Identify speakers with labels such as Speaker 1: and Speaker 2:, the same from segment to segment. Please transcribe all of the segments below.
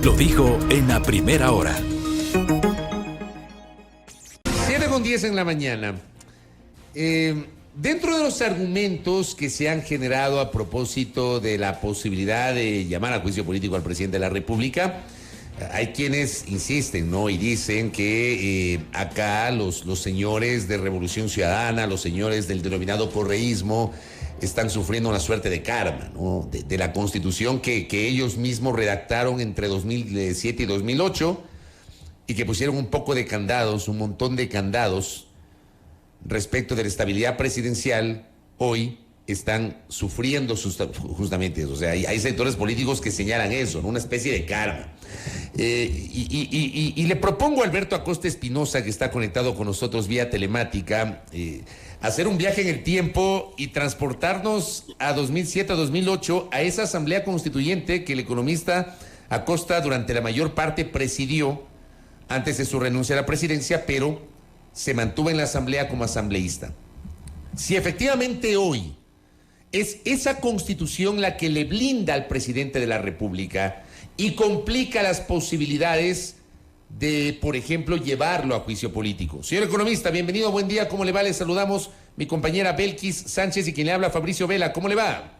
Speaker 1: lo dijo en la primera hora.
Speaker 2: 7:10 en la mañana. Dentro de los argumentos que se han generado a propósito de la posibilidad de llamar a juicio político al presidente de la República, hay quienes insisten, ¿no? Y dicen que acá los señores de Revolución Ciudadana, los señores del denominado correísmo, están sufriendo una suerte de karma, ¿no? De la Constitución que ellos mismos redactaron entre 2007 y 2008 y que pusieron un poco de candados, un montón de candados respecto de la estabilidad presidencial. Hoy están sufriendo justamente eso. O sea, hay sectores políticos que señalan eso, ¿no? Una especie de karma. Y le propongo a Alberto Acosta Espinosa, que está conectado con nosotros vía telemática, hacer un viaje en el tiempo y transportarnos a 2007, a 2008, a esa asamblea constituyente que el economista Acosta durante la mayor parte presidió antes de su renuncia a la presidencia, pero se mantuvo en la asamblea como asambleísta. Si efectivamente hoy es esa constitución la que le blinda al presidente de la República y complica las posibilidades de, por ejemplo, llevarlo a juicio político. Señor economista, bienvenido, buen día, ¿cómo le va? Le saludamos mi compañera Belkis Sánchez y quien le habla, Fabricio Vela, ¿cómo le va?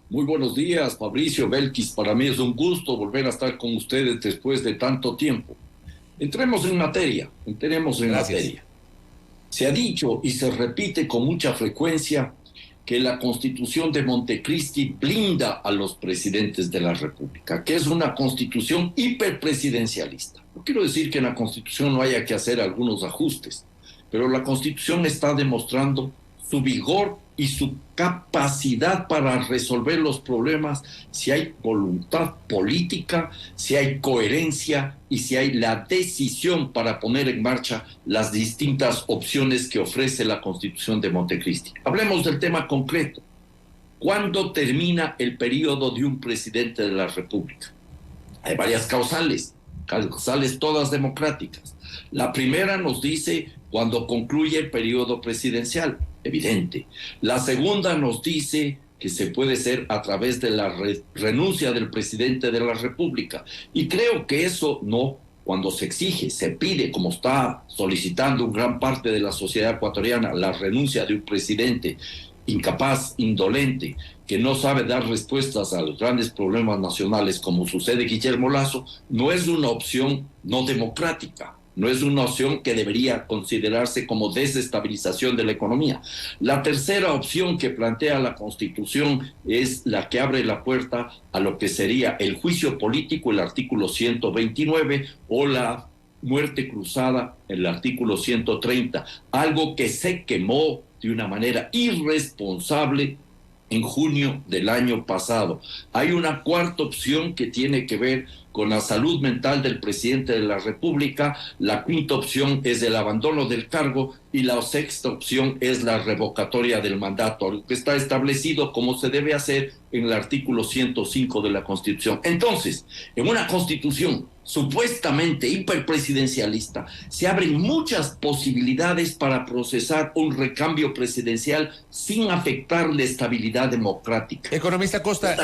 Speaker 3: Muy buenos días, Fabricio, Belkis, para mí es un gusto volver a estar con ustedes después de tanto tiempo. Entremos en materia, materia. Se ha dicho y se repite con mucha frecuencia que la Constitución de Montecristi blinda a los presidentes de la República, que es una Constitución hiperpresidencialista. No quiero decir que en la Constitución no haya que hacer algunos ajustes, pero la Constitución está demostrando su vigor y su capacidad para resolver los problemas si hay voluntad política, si hay coherencia y si hay la decisión para poner en marcha las distintas opciones que ofrece la Constitución de Montecristi. Hablemos del tema concreto. ¿Cuándo termina el periodo de un presidente de la República? Hay varias causales todas democráticas. La primera nos dice cuando concluye el periodo presidencial, evidente. La segunda nos dice que se puede hacer a través de la renuncia del presidente de la República. Y creo que eso no, cuando se exige, se pide, como está solicitando gran parte de la sociedad ecuatoriana, la renuncia de un presidente incapaz, indolente, que no sabe dar respuestas a los grandes problemas nacionales, como sucede Guillermo Lasso, no es una opción no democrática. No es una opción que debería considerarse como desestabilización de la economía. La tercera opción que plantea la Constitución es la que abre la puerta a lo que sería el juicio político, el artículo 129, o la muerte cruzada, el artículo 130, algo que se quemó de una manera irresponsable en junio del año pasado. Hay una cuarta opción que tiene que ver con la salud mental del presidente de la República, la quinta opción es el abandono del cargo y la sexta opción es la revocatoria del mandato, lo que está establecido como se debe hacer en el artículo 105 de la Constitución. Entonces, en una Constitución supuestamente hiperpresidencialista, se abren muchas posibilidades para procesar un recambio presidencial sin afectar la estabilidad democrática.
Speaker 2: Economista Costa,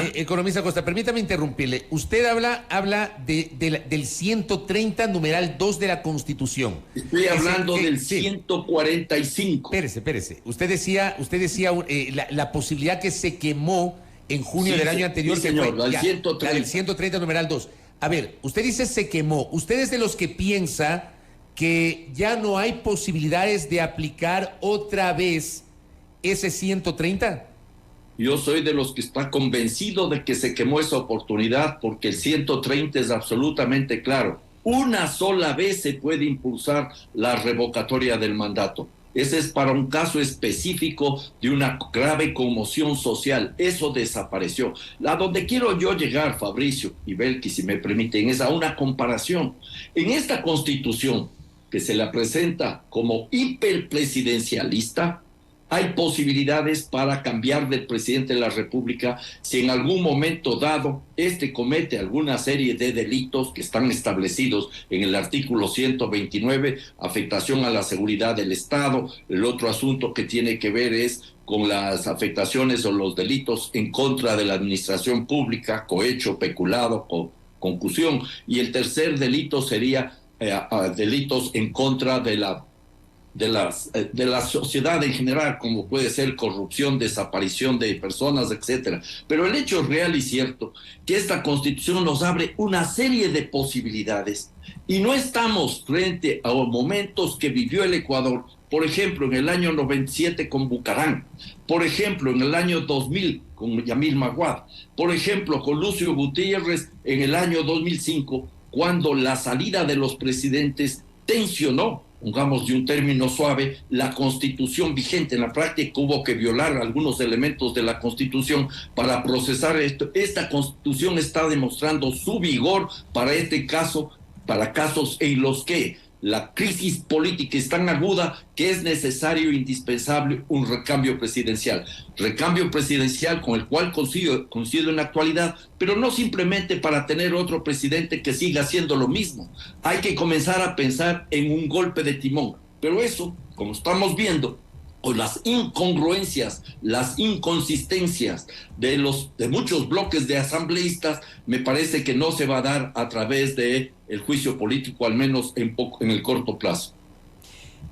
Speaker 2: permítame interrumpirle. Usted habla del 130 numeral 2 de la Constitución.
Speaker 3: Estoy hablando del 145.
Speaker 2: Espérese. Usted decía la posibilidad que se quemó en junio del año anterior.
Speaker 3: Sí, señor,
Speaker 2: la del
Speaker 3: 130
Speaker 2: numeral 2. A ver, usted dice se quemó. ¿Usted es de los que piensa que ya no hay posibilidades de aplicar otra vez ese 130?
Speaker 3: Yo soy de los que está convencido de que se quemó esa oportunidad porque el 130 es absolutamente claro. Una sola vez se puede impulsar la revocatoria del mandato. Ese es para un caso específico de una grave conmoción social. Eso desapareció. A donde quiero yo llegar, Fabricio y Belkis, si me permiten, es a una comparación. En esta Constitución, que se la presenta como hiperpresidencialista, hay posibilidades para cambiar del presidente de la República si en algún momento dado este comete alguna serie de delitos que están establecidos en el artículo 129, afectación a la seguridad del Estado. El otro asunto que tiene que ver es con las afectaciones o los delitos en contra de la administración pública, cohecho, peculado, concusión. Y el tercer delito sería delitos en contra de la sociedad en general, como puede ser corrupción, desaparición de personas, etcétera. Pero el hecho real y cierto que esta Constitución nos abre una serie de posibilidades y no estamos frente a momentos que vivió el Ecuador, por ejemplo, en el año 97 con Bucarán, por ejemplo, en el año 2000 con Yamil Maguad, por ejemplo, con Lucio Gutiérrez en el año 2005, cuando la salida de los presidentes tensionó, pongamos de un término suave, la Constitución vigente. En la práctica hubo que violar algunos elementos de la Constitución para procesar esto. Esta Constitución está demostrando su vigor para este caso, para casos en los que la crisis política es tan aguda que es necesario e indispensable un recambio presidencial. Recambio presidencial con el cual coincido en la actualidad, pero no simplemente para tener otro presidente que siga haciendo lo mismo. Hay que comenzar a pensar en un golpe de timón. Pero eso, como estamos viendo, o las incongruencias, las inconsistencias de muchos bloques de asambleístas, me parece que no se va a dar a través de el juicio político, al menos en el corto plazo.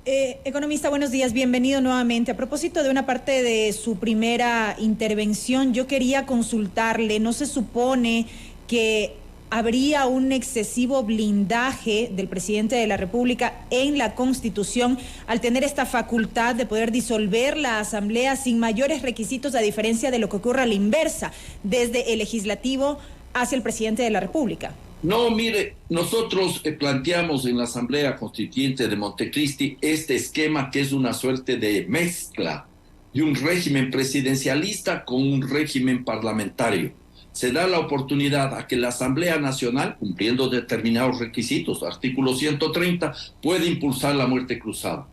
Speaker 4: Economista, buenos días, bienvenido nuevamente. A propósito de una parte de su primera intervención, yo quería consultarle, ¿no se supone que habría un excesivo blindaje del presidente de la República en la Constitución al tener esta facultad de poder disolver la Asamblea sin mayores requisitos, a diferencia de lo que ocurre a la inversa, desde el legislativo hacia el presidente de la República?
Speaker 3: No, mire, nosotros planteamos en la Asamblea Constituyente de Montecristi este esquema que es una suerte de mezcla de un régimen presidencialista con un régimen parlamentario. Se da la oportunidad a que la Asamblea Nacional, cumpliendo determinados requisitos, artículo 130, puede impulsar la muerte cruzada.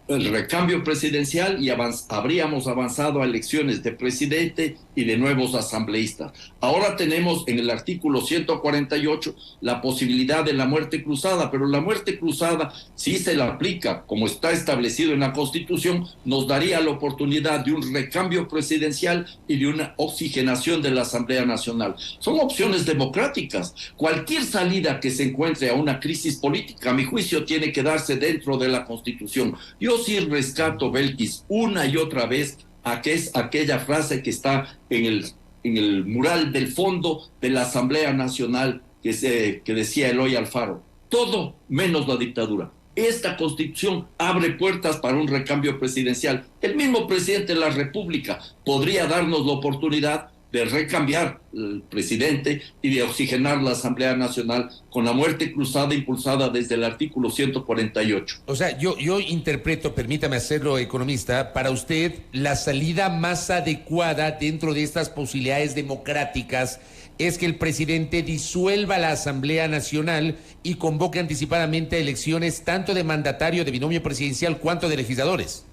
Speaker 3: El recambio presidencial y habríamos avanzado a elecciones de presidente y de nuevos asambleístas. Ahora tenemos en el artículo 148 la posibilidad de la muerte cruzada, pero la muerte cruzada, si se la aplica como está establecido en la Constitución, nos daría la oportunidad de un recambio presidencial y de una oxigenación de la Asamblea Nacional. Son opciones democráticas. Cualquier salida que se encuentre a una crisis política, a mi juicio, tiene que darse dentro de la Constitución. Yo sí rescato, Belkis, una y otra vez aquella frase que está en el mural del fondo de la Asamblea Nacional que decía Eloy Alfaro: todo menos la dictadura. Esta Constitución abre puertas para un recambio presidencial. El mismo presidente de la República podría darnos la oportunidad de recambiar el presidente y de oxigenar la Asamblea Nacional con la muerte cruzada impulsada desde el artículo 148.
Speaker 2: O sea, yo interpreto, permítame hacerlo, economista, para usted la salida más adecuada dentro de estas posibilidades democráticas es que el presidente disuelva la Asamblea Nacional y convoque anticipadamente elecciones tanto de mandatario, de binomio presidencial, cuanto de legisladores.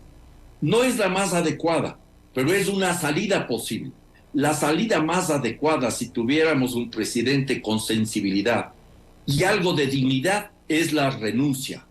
Speaker 3: No es la más adecuada, pero es una salida posible. La salida más adecuada, si tuviéramos un presidente con sensibilidad y algo de dignidad, es la renuncia.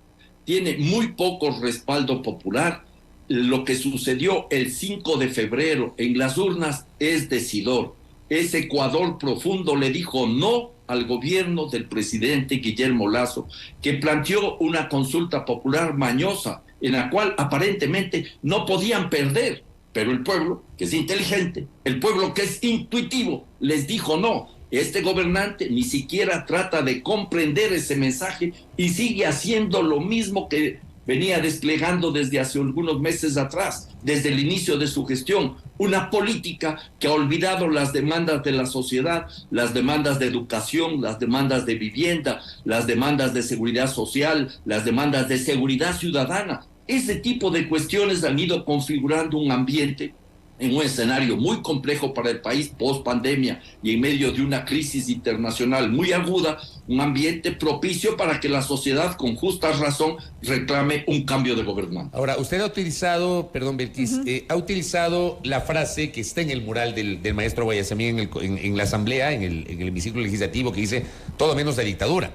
Speaker 3: Tiene muy poco respaldo popular. Lo que sucedió el 5 de febrero en las urnas es decidor. Ese Ecuador profundo le dijo no al gobierno del presidente Guillermo Lasso, que planteó una consulta popular mañosa en la cual aparentemente no podían perder. Pero el pueblo, que es inteligente, el pueblo que es intuitivo, les dijo no. Este gobernante ni siquiera trata de comprender ese mensaje y sigue haciendo lo mismo que venía desplegando desde hace algunos meses atrás, desde el inicio de su gestión. Una política que ha olvidado las demandas de la sociedad, las demandas de educación, las demandas de vivienda, las demandas de seguridad social, las demandas de seguridad ciudadana. Ese tipo de cuestiones han ido configurando un ambiente en un escenario muy complejo para el país post pandemia y en medio de una crisis internacional muy aguda, un ambiente propicio para que la sociedad con justa razón reclame un cambio de gobernante.
Speaker 2: Ahora, usted ha utilizado, perdón, Belkis, ha utilizado la frase que está en el mural del maestro Guayasamín en la Asamblea, en el hemiciclo legislativo, que dice todo menos la dictadura.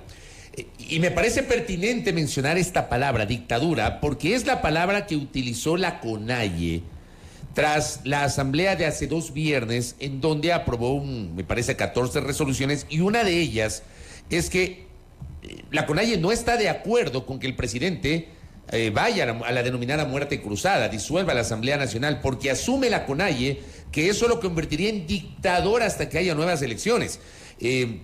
Speaker 2: Y me parece pertinente mencionar esta palabra, dictadura, porque es la palabra que utilizó la CONAIE tras la asamblea de hace 2 viernes, en donde aprobó, me parece, 14 resoluciones, y una de ellas es que la CONAIE no está de acuerdo con que el presidente vaya a la denominada muerte cruzada, disuelva la Asamblea Nacional, porque asume la CONAIE que eso lo convertiría en dictador hasta que haya nuevas elecciones.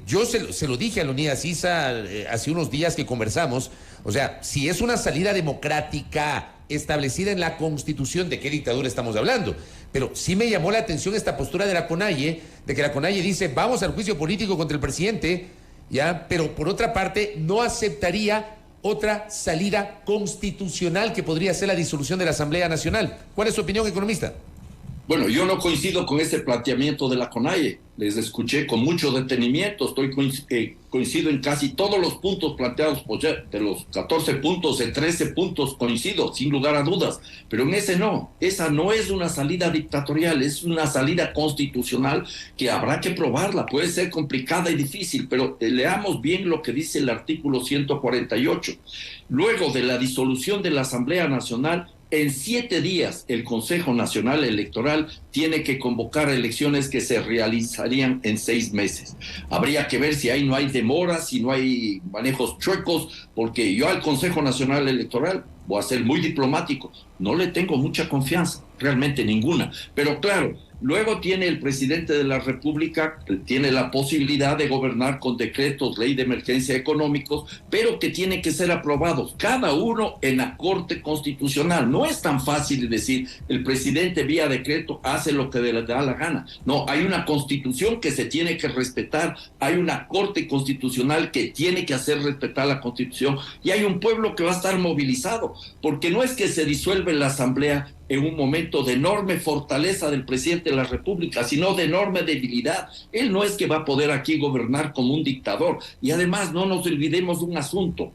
Speaker 2: Yo se lo dije a Leonidas Issa hace unos días que conversamos, o sea, si es una salida democrática establecida en la Constitución, ¿de qué dictadura estamos hablando? Pero sí me llamó la atención esta postura de la CONAIE, de que la CONAIE dice, vamos al juicio político contra el presidente, ¿ya? Pero por otra parte no aceptaría otra salida constitucional que podría ser la disolución de la Asamblea Nacional. ¿Cuál es su opinión, economista?
Speaker 3: Bueno, yo no coincido con ese planteamiento de la CONAIE. Les escuché con mucho detenimiento. Coincido en casi todos los puntos planteados. De los 14 puntos, de 13 puntos coincido, sin lugar a dudas. Pero en ese no. Esa no es una salida dictatorial, es una salida constitucional que habrá que probarla. Puede ser complicada y difícil, pero leamos bien lo que dice el artículo 148. Luego de la disolución de la Asamblea Nacional, en 7 días, el Consejo Nacional Electoral tiene que convocar elecciones que se realizarían en 6 meses. Habría que ver si ahí no hay demoras, si no hay manejos chuecos, porque yo al Consejo Nacional Electoral, voy a ser muy diplomático, no le tengo mucha confianza, realmente ninguna. Pero claro, luego tiene el presidente de la República, tiene la posibilidad de gobernar con decretos, ley de emergencia económicos, pero que tienen que ser aprobados, cada uno en la Corte Constitucional. No es tan fácil decir, el presidente vía decreto hace lo que le da la gana. No, hay una Constitución que se tiene que respetar, hay una Corte Constitucional que tiene que hacer respetar la Constitución, y hay un pueblo que va a estar movilizado, porque no es que se disuelve la Asamblea en un momento de enorme fortaleza del presidente de la República, sino de enorme debilidad. Él no es que va a poder aquí gobernar como un dictador. Y además no nos olvidemos de un asunto.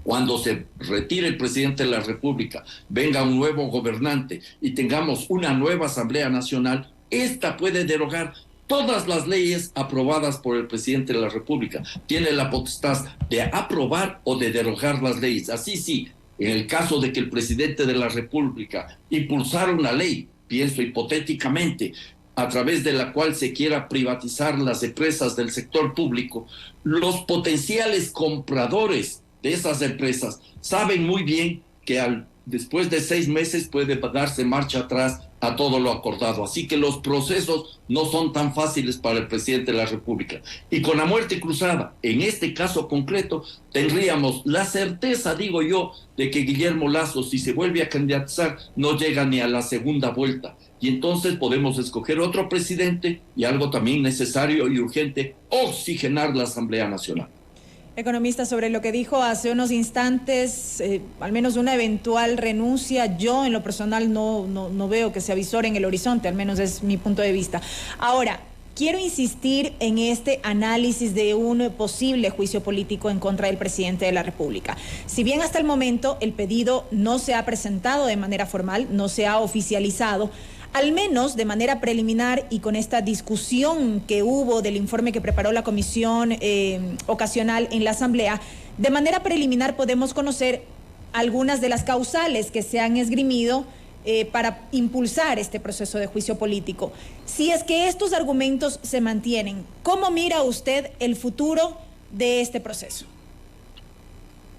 Speaker 3: Cuando se retire el presidente de la República, venga un nuevo gobernante y tengamos una nueva Asamblea Nacional, esta puede derogar todas las leyes aprobadas por el presidente de la República. Tiene la potestad de aprobar o de derogar las leyes. Así sí, en el caso de que el presidente de la República impulsara una ley, pienso hipotéticamente, a través de la cual se quiera privatizar las empresas del sector público, los potenciales compradores de esas empresas saben muy bien que después de 6 meses puede darse marcha atrás a todo lo acordado. Así que los procesos no son tan fáciles para el presidente de la República. Y con la muerte cruzada, en este caso concreto, tendríamos la certeza, digo yo, de que Guillermo Lasso, si se vuelve a candidatizar, no llega ni a la segunda vuelta. Y entonces podemos escoger otro presidente y algo también necesario y urgente, oxigenar la Asamblea Nacional.
Speaker 4: Economista, sobre lo que dijo hace unos instantes, al menos una eventual renuncia, yo en lo personal no veo que se avisore en el horizonte, al menos es mi punto de vista. Ahora, quiero insistir en este análisis de un posible juicio político en contra del presidente de la República. Si bien hasta el momento el pedido no se ha presentado de manera formal, no se ha oficializado, al menos de manera preliminar y con esta discusión que hubo del informe que preparó la comisión ocasional en la Asamblea, de manera preliminar podemos conocer algunas de las causales que se han esgrimido para impulsar este proceso de juicio político. Si es que estos argumentos se mantienen, ¿cómo mira usted el futuro de este proceso?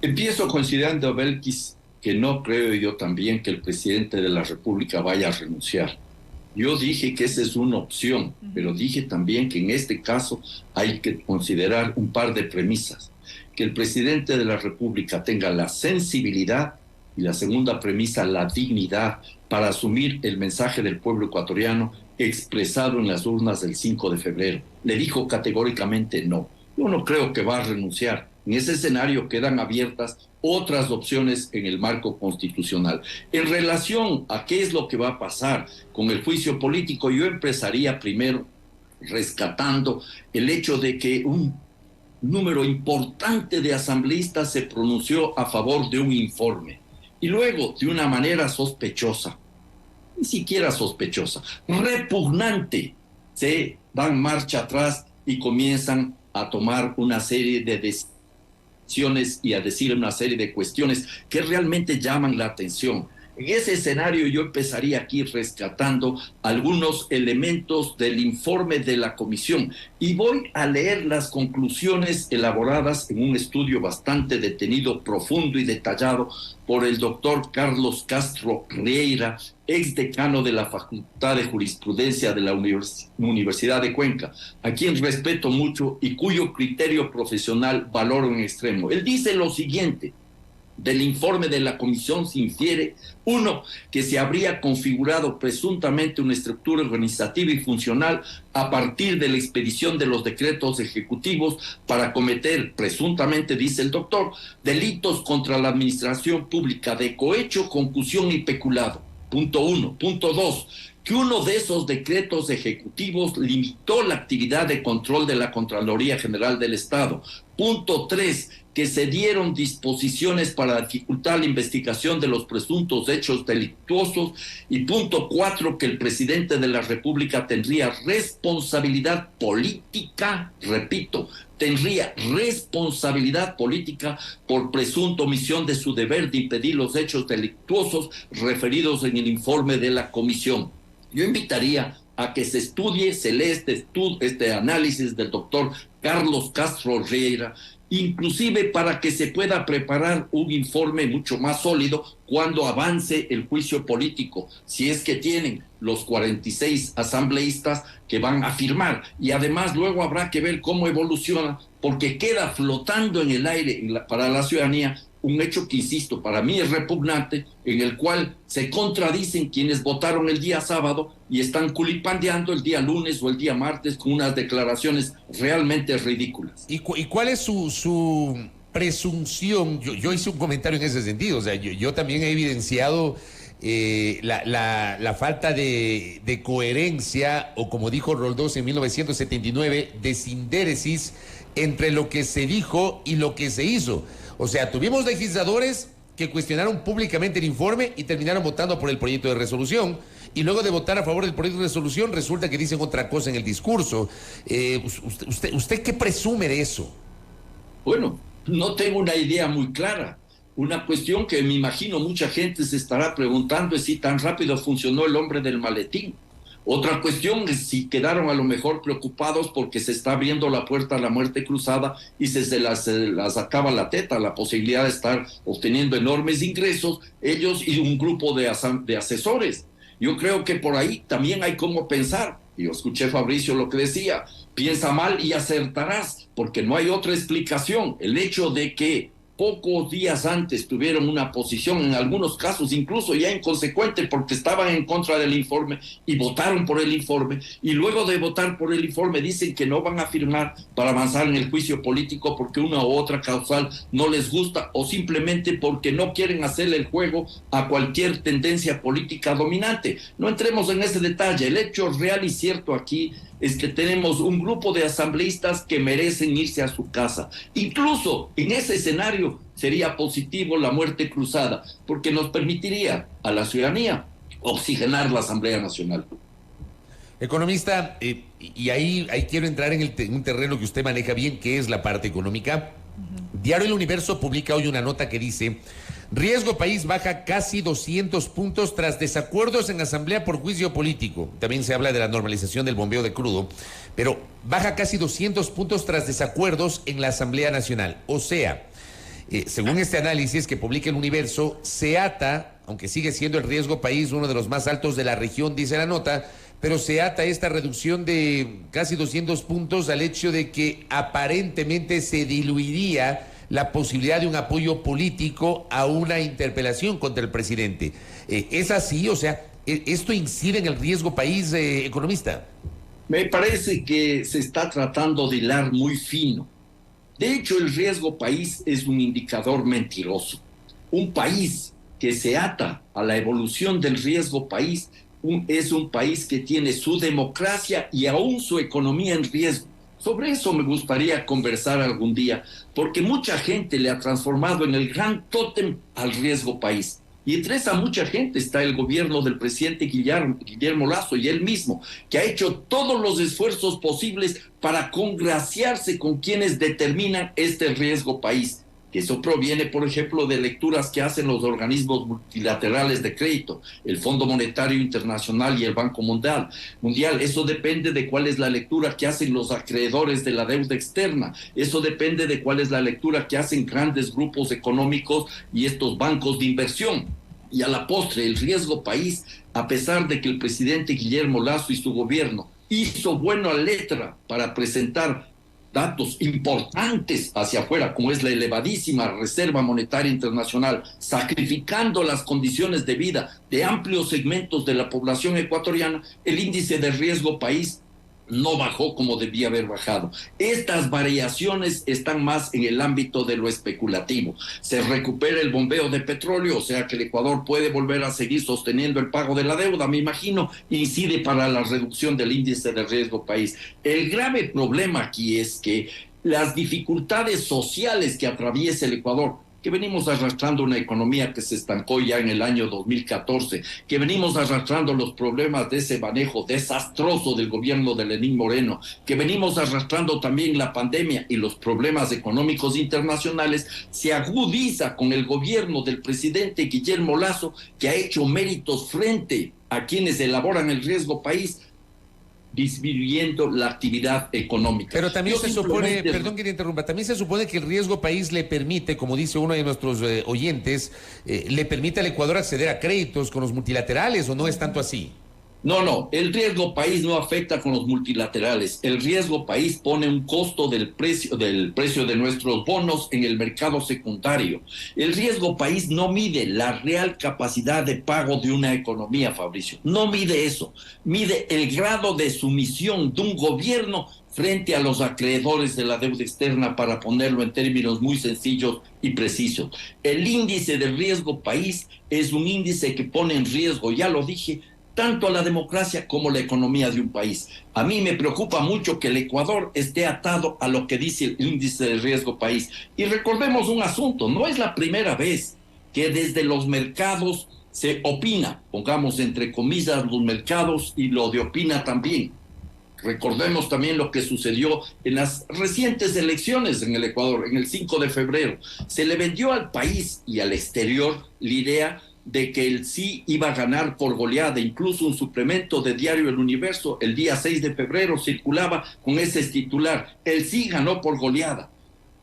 Speaker 3: Empiezo considerando, Belkis, que no creo yo también que el presidente de la República vaya a renunciar. Yo dije que esa es una opción, pero dije también que en este caso hay que considerar un par de premisas. Que el presidente de la República tenga la sensibilidad y la segunda premisa, la dignidad para asumir el mensaje del pueblo ecuatoriano expresado en las urnas del 5 de febrero. Le dijo categóricamente no. Yo no creo que va a renunciar. En ese escenario quedan abiertas otras opciones en el marco constitucional. En relación a qué es lo que va a pasar con el juicio político, yo empezaría primero rescatando el hecho de que un número importante de asambleístas se pronunció a favor de un informe y luego de una manera sospechosa, ni siquiera sospechosa, repugnante, se dan marcha atrás y comienzan a tomar una serie de decisiones y a decir una serie de cuestiones que realmente llaman la atención. En ese escenario yo empezaría aquí rescatando algunos elementos del informe de la comisión y voy a leer las conclusiones elaboradas en un estudio bastante detenido, profundo y detallado por el doctor Carlos Castro Rieira, ex decano de la Facultad de Jurisprudencia de la Universidad de Cuenca, a quien respeto mucho y cuyo criterio profesional valoro en extremo. Él dice lo siguiente: del informe de la comisión se infiere, 1, que se habría configurado presuntamente una estructura organizativa y funcional a partir de la expedición de los decretos ejecutivos para cometer, presuntamente, dice el doctor, delitos contra la administración pública de cohecho, concusión y peculado. Punto 1. Punto 2, que uno de esos decretos ejecutivos limitó la actividad de control de la Contraloría General del Estado. Punto 3, que se dieron disposiciones para dificultar la investigación de los presuntos hechos delictuosos. Y punto 4, que el presidente de la República tendría responsabilidad política, repito, tendría responsabilidad política por presunta omisión de su deber de impedir los hechos delictuosos referidos en el informe de la comisión. Yo invitaría a que se estudie, se lea este análisis del doctor Carlos Castro Rieira, inclusive para que se pueda preparar un informe mucho más sólido cuando avance el juicio político, si es que tienen los 46 asambleístas que van a firmar. Y además luego habrá que ver cómo evoluciona, porque queda flotando en el aire para la ciudadanía un hecho que, insisto, para mí es repugnante, en el cual se contradicen quienes votaron el día sábado y están culipandeando el día lunes o el día martes con unas declaraciones realmente ridículas.
Speaker 2: ¿Y cuál es su presunción? Yo hice un comentario en ese sentido, o sea, yo también he evidenciado la falta de coherencia, o como dijo Roldós en 1979, de sindéresis entre lo que se dijo y lo que se hizo. O sea, tuvimos legisladores que cuestionaron públicamente el informe y terminaron votando por el proyecto de resolución, y luego de votar a favor del proyecto de resolución resulta que dicen otra cosa en el discurso. ¿Usted qué presume de eso?
Speaker 3: Bueno, no tengo una idea muy clara. Una cuestión que me imagino mucha gente se estará preguntando es si tan rápido funcionó el hombre del maletín. Otra cuestión es si quedaron a lo mejor preocupados porque se está abriendo la puerta a la muerte cruzada y se las acaba la teta, la posibilidad de estar obteniendo enormes ingresos, ellos y un grupo de asesores. Yo creo que por ahí también hay cómo pensar. Yo escuché Fabricio lo que decía: piensa mal y acertarás, porque no hay otra explicación. El hecho de que pocos días antes tuvieron una posición, en algunos casos incluso ya inconsecuente, porque estaban en contra del informe y votaron por el informe, y luego de votar por el informe dicen que no van a firmar para avanzar en el juicio político porque una u otra causal no les gusta, o simplemente porque no quieren hacerle el juego a cualquier tendencia política dominante. No entremos en ese detalle. El hecho real y cierto aquí es que tenemos un grupo de asambleístas que merecen irse a su casa. Incluso en ese escenario sería positivo la muerte cruzada, porque nos permitiría a la ciudadanía oxigenar la Asamblea Nacional.
Speaker 2: Economista, y ahí quiero entrar en un terreno que usted maneja bien, que es la parte económica. Diario El Universo publica hoy una nota que dice: riesgo país baja casi 200 puntos tras desacuerdos en asamblea por juicio político. También se habla de la normalización del bombeo de crudo, pero baja casi 200 puntos tras desacuerdos en la Asamblea Nacional. O sea, según este análisis que publica El Universo, se ata, aunque sigue siendo el riesgo país uno de los más altos de la región, dice la nota, pero se ata esta reducción de casi 200 puntos al hecho de que aparentemente se diluiría la posibilidad de un apoyo político a una interpelación contra el presidente. ¿Es así? O sea, ¿esto incide en el riesgo país, economista?
Speaker 3: Me parece que se está tratando de hilar muy fino. De hecho, el riesgo país es un indicador mentiroso. Un país que se ata a la evolución del riesgo país es un país que tiene su democracia y aún su economía en riesgo. Sobre eso me gustaría conversar algún día, porque mucha gente le ha transformado en el gran tótem al riesgo país. Y entre esa mucha gente está el gobierno del presidente Guillermo Lasso y él mismo, que ha hecho todos los esfuerzos posibles para congraciarse con quienes determinan este riesgo país. que eso proviene, por ejemplo, de lecturas que hacen los organismos multilaterales de crédito, el Fondo Monetario Internacional y el Banco Mundial. Eso depende de cuál es la lectura que hacen los acreedores de la deuda externa. Eso depende de cuál es la lectura que hacen grandes grupos económicos y estos bancos de inversión. Y a la postre, el riesgo país, a pesar de que el presidente Guillermo Lasso y su gobierno hizo buena letra para presentar datos importantes hacia afuera, como es la elevadísima Reserva Monetaria Internacional, sacrificando las condiciones de vida de amplios segmentos de la población ecuatoriana, el índice de riesgo país no bajó como debía haber bajado. Estas variaciones están más en el ámbito de lo especulativo. Se recupera el bombeo de petróleo, o sea que el Ecuador puede volver a seguir sosteniendo el pago de la deuda, me imagino, incide para la reducción del índice de riesgo país. El grave problema aquí es que las dificultades sociales que atraviesa el Ecuador, que venimos arrastrando una economía que se estancó ya en el año 2014, que venimos arrastrando los problemas de ese manejo desastroso del gobierno de Lenín Moreno, que venimos arrastrando también la pandemia y los problemas económicos internacionales, se agudiza con el gobierno del presidente Guillermo Lasso, que ha hecho méritos frente a quienes elaboran el riesgo país, disminuyendo la actividad económica.
Speaker 2: Pero también se supone, perdón que te interrumpa, también se supone que el riesgo país le permite, como dice uno de nuestros oyentes, le permite al Ecuador acceder a créditos con los multilaterales, ¿o no es tanto así?
Speaker 3: No, el riesgo país no afecta con los multilaterales. El riesgo país pone un costo del precio de nuestros bonos en el mercado secundario. El riesgo país no mide la real capacidad de pago de una economía, Fabricio. No mide eso. Mide el grado de sumisión de un gobierno frente a los acreedores de la deuda externa, para ponerlo en términos muy sencillos y precisos. El índice de riesgo país es un índice que pone en riesgo, ya lo dije, tanto a la democracia como la economía de un país. A mí me preocupa mucho que el Ecuador esté atado a lo que dice el índice de riesgo país. Y recordemos un asunto, no es la primera vez que desde los mercados se opina, pongamos entre comillas los mercados y lo de opina también. Recordemos también lo que sucedió en las recientes elecciones en el Ecuador, en el 5 de febrero. Se le vendió al país y al exterior la idea de que el sí iba a ganar por goleada. Incluso un suplemento de diario El Universo el día 6 de febrero circulaba con ese titular: el sí ganó por goleada,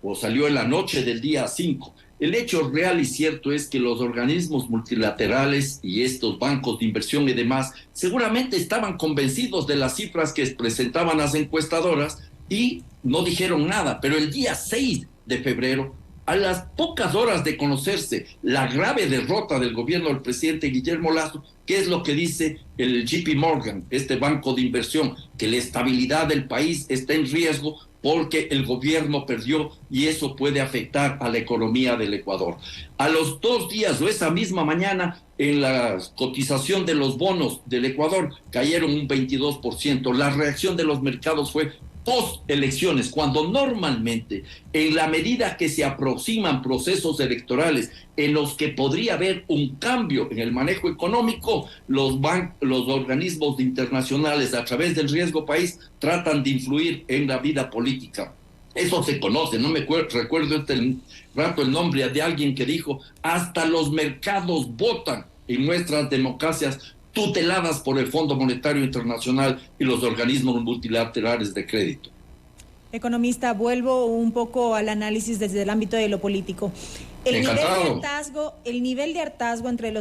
Speaker 3: o salió en la noche del día 5. El hecho real y cierto es que los organismos multilaterales y estos bancos de inversión y demás seguramente estaban convencidos de las cifras que presentaban las encuestadoras y no dijeron nada, pero el día 6 de febrero, a las pocas horas de conocerse la grave derrota del gobierno del presidente Guillermo Lasso, ¿qué es lo que dice el JP Morgan, este banco de inversión? Que la estabilidad del país está en riesgo porque el gobierno perdió y eso puede afectar a la economía del Ecuador. A los 2 días o esa misma mañana, en la cotización de los bonos del Ecuador cayeron un 22%. La reacción de los mercados fue post-elecciones, cuando normalmente, en la medida que se aproximan procesos electorales en los que podría haber un cambio en el manejo económico, los organismos internacionales, a través del riesgo país, tratan de influir en la vida política. Eso se conoce, no me recuerdo este rato el nombre de alguien que dijo: hasta los mercados votan en nuestras democracias tuteladas por el Fondo Monetario Internacional y los organismos multilaterales de crédito.
Speaker 4: Economista, vuelvo un poco al análisis desde el ámbito de lo político. El nivel de hartazgo entre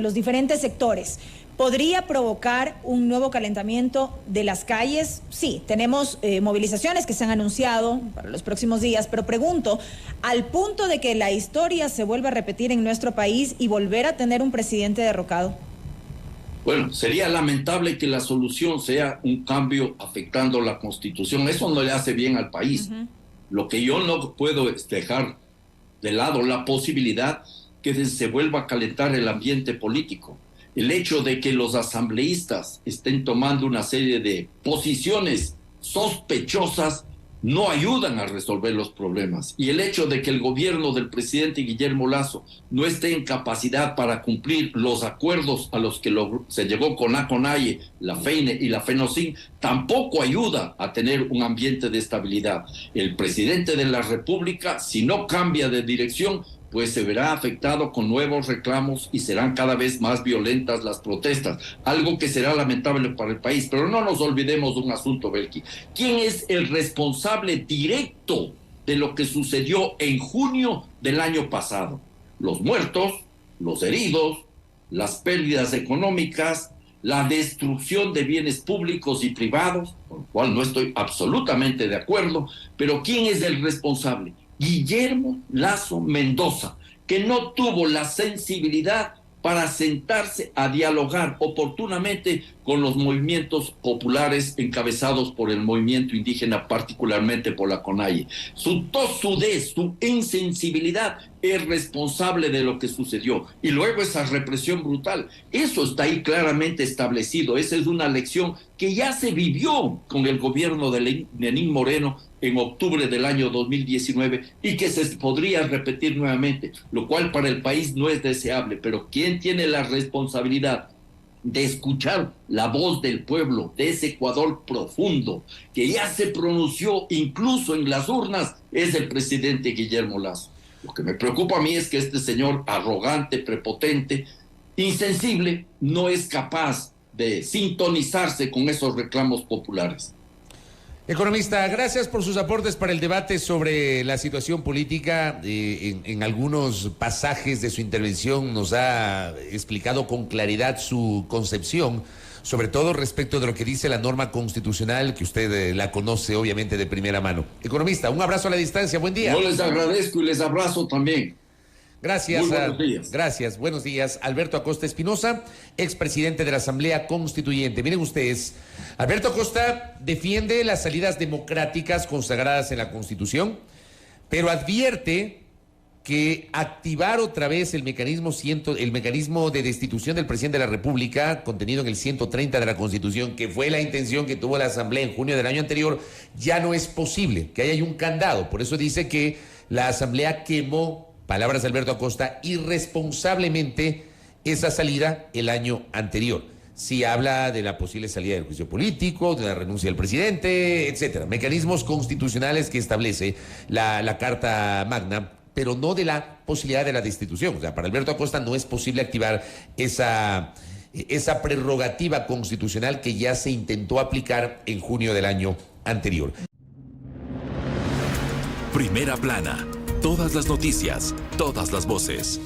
Speaker 4: los diferentes sectores podría provocar un nuevo calentamiento de las calles. Sí, tenemos movilizaciones que se han anunciado para los próximos días, pero pregunto, al punto de que la historia se vuelva a repetir en nuestro país y volver a tener un presidente derrocado.
Speaker 3: Bueno, sería lamentable que la solución sea un cambio afectando la Constitución. Eso no le hace bien al país. Lo que yo no puedo es dejar de lado la posibilidad que se vuelva a calentar el ambiente político. El hecho de que los asambleístas estén tomando una serie de posiciones sospechosas no ayudan a resolver los problemas. Y el hecho de que el gobierno del presidente Guillermo Lasso no esté en capacidad para cumplir los acuerdos a los que se llegó con la CONAIE, la FEINE y la FENOCIN, tampoco ayuda a tener un ambiente de estabilidad. El presidente de la República, si no cambia de dirección, pues se verá afectado con nuevos reclamos y serán cada vez más violentas las protestas, algo que será lamentable para el país. Pero no nos olvidemos de un asunto, Belki. ¿Quién es el responsable directo de lo que sucedió en junio del año pasado? Los muertos, los heridos, las pérdidas económicas, la destrucción de bienes públicos y privados, con lo cual no estoy absolutamente de acuerdo, pero ¿quién es el responsable? Guillermo Lasso Mendoza, que no tuvo la sensibilidad para sentarse a dialogar oportunamente con los movimientos populares encabezados por el movimiento indígena, particularmente por la CONAIE. Su tosudez, su insensibilidad es responsable de lo que sucedió. Y luego esa represión brutal, eso está ahí claramente establecido. Esa es una lección que ya se vivió con el gobierno de Lenín Moreno en octubre del año 2019 y que se podría repetir nuevamente, lo cual para el país no es deseable. Pero ¿quién tiene la responsabilidad de escuchar la voz del pueblo, de ese Ecuador profundo, que ya se pronunció incluso en las urnas? Es el presidente Guillermo Lasso. Lo que me preocupa a mí es que este señor arrogante, prepotente, insensible, no es capaz de sintonizarse con esos reclamos populares.
Speaker 2: Economista, gracias por sus aportes para el debate sobre la situación política. En algunos pasajes de su intervención nos ha explicado con claridad su concepción, sobre todo respecto de lo que dice la norma constitucional, que usted la conoce obviamente de primera mano. Economista, un abrazo a la distancia, buen día.
Speaker 3: Yo les agradezco y les abrazo también.
Speaker 2: Gracias.
Speaker 3: Muy buenos días.
Speaker 2: Gracias, buenos días. Alberto Acosta Espinosa, expresidente de la Asamblea Constituyente. Miren ustedes, Alberto Acosta defiende las salidas democráticas consagradas en la Constitución, pero advierte que activar otra vez el mecanismo de destitución del presidente de la República, contenido en el 130 de la Constitución, que fue la intención que tuvo la Asamblea en junio del año anterior, ya no es posible, que haya un candado. Por eso dice que la Asamblea quemó, palabras de Alberto Acosta, irresponsablemente esa salida el año anterior. Sí habla de la posible salida del juicio político, de la renuncia del presidente, etcétera. Mecanismos constitucionales que establece la Carta Magna, pero no de la posibilidad de la destitución. O sea, para Alberto Acosta no es posible activar esa prerrogativa constitucional que ya se intentó aplicar en junio del año anterior.
Speaker 1: Primera plana. Todas las noticias, todas las voces.